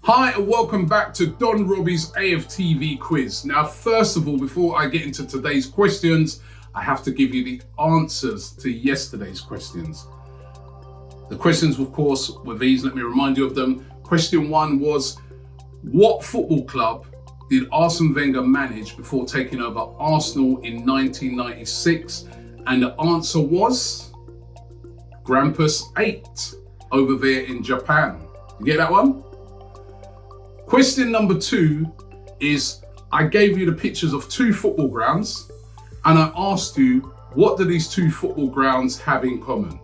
Hi and welcome back to Don Robbie's AFTV quiz. Now, first of all, before I get into today's questions, I have to give you the answers to yesterday's questions. The questions, of course, were these. Let me remind you of them. Question 1 was, what football club did Arsene Wenger manage before taking over Arsenal in 1996? And the answer was Grampus 8 over there in Japan. You get that one? Question number 2 is, I gave you the pictures of 2 football grounds and I asked you, what do these 2 football grounds have in common?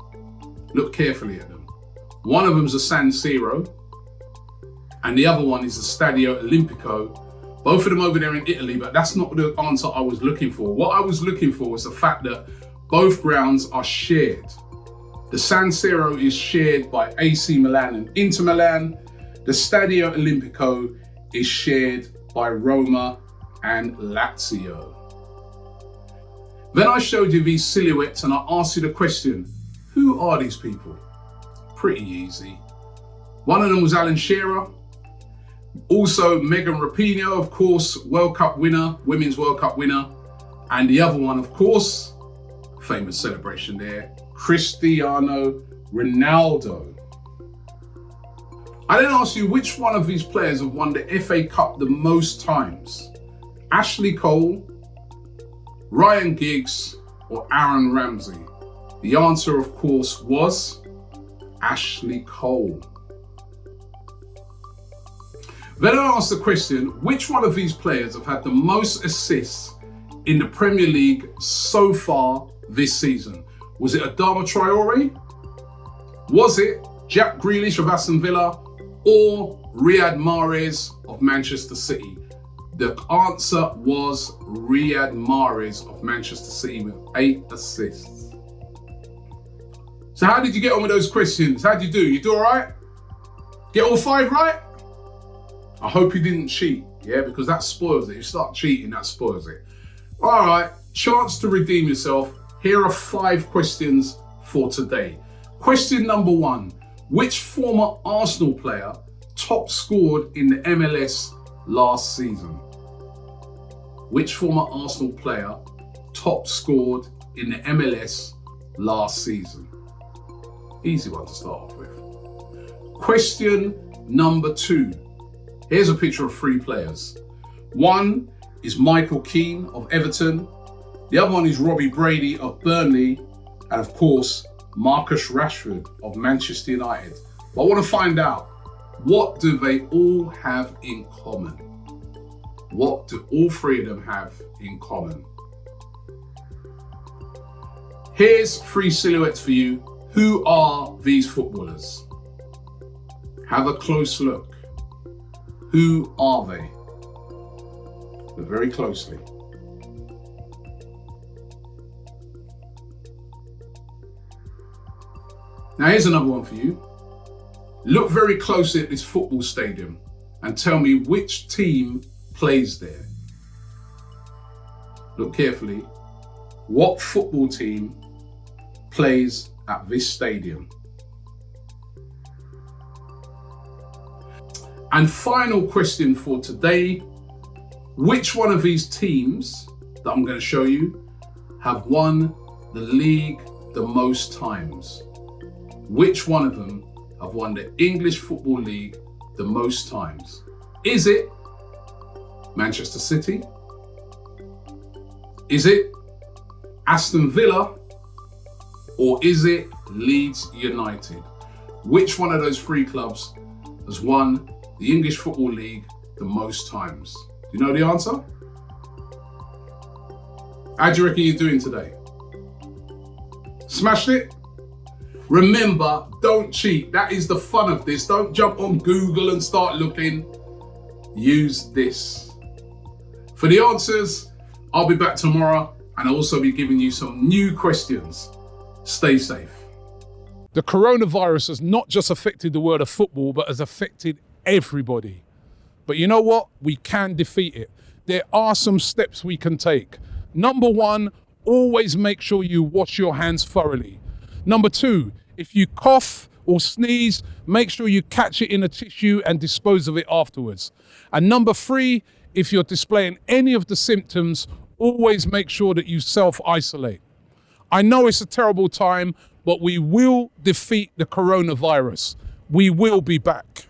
Look carefully at them. One of them is a San Siro and the other one is the Stadio Olimpico. Both of them over there in Italy, but that's not the answer I was looking for. What I was looking for was the fact that both grounds are shared. The San Siro is shared by AC Milan and Inter Milan. The Stadio Olimpico is shared by Roma and Lazio. Then I showed you these silhouettes and I asked you the question, who are these people? Pretty easy. One of them was Alan Shearer. Also Megan Rapinoe, of course, World Cup winner, Women's World Cup winner. And the other one, of course, famous celebration there, Cristiano Ronaldo. I then asked you which one of these players have won the FA Cup the most times? Ashley Cole, Ryan Giggs, or Aaron Ramsey? The answer, of course, was Ashley Cole. Then I asked the question, which one of these players have had the most assists in the Premier League so far this season? Was it Adama Traore? Was it Jack Grealish of Aston Villa? Or Riyad Mahrez of Manchester City? The answer was Riyad Mahrez of Manchester City with 8 assists. So how did you get on with those questions? How did you do? You do all right? Get all 5 right? I hope you didn't cheat, yeah, because that spoils it. You start cheating, that spoils it. All right, chance to redeem yourself. Here are 5 questions for today. Question number 1. Which former Arsenal player top scored in the MLS last season? Which former Arsenal player top scored in the MLS last season? Easy one to start off with. Question number 2. Here's a picture of 3 players. One is Michael Keane of Everton. The other one is Robbie Brady of Burnley. And of course, Marcus Rashford of Manchester United. But I want to find out, what do they all have in common? What do all 3 of them have in common? Here's 3 silhouettes for you. Who are these footballers? Have a close look. Who are they? Look very closely. Now here's another one for you. Look very closely at this football stadium and tell me which team plays there. Look carefully. What football team plays at this stadium? And final question for today. Which one of these teams that I'm going to show you have won the league the most times? Which one of them have won the English Football League the most times? Is it Manchester City? Is it Aston Villa? Or is it Leeds United? Which one of those 3 clubs has won the English Football League the most times? Do you know the answer? How do you reckon you're doing today? Smashed it? Remember, don't cheat. That is the fun of this. Don't jump on Google and start looking. Use this. For the answers, I'll be back tomorrow and I'll also be giving you some new questions. Stay safe. The coronavirus has not just affected the world of football, but has affected everybody. But you know what? We can defeat it. There are some steps we can take. Number 1, always make sure you wash your hands thoroughly. Number 2, if you cough or sneeze, make sure you catch it in a tissue and dispose of it afterwards. And number 3, if you're displaying any of the symptoms, always make sure that you self-isolate. I know it's a terrible time, but we will defeat the coronavirus. We will be back.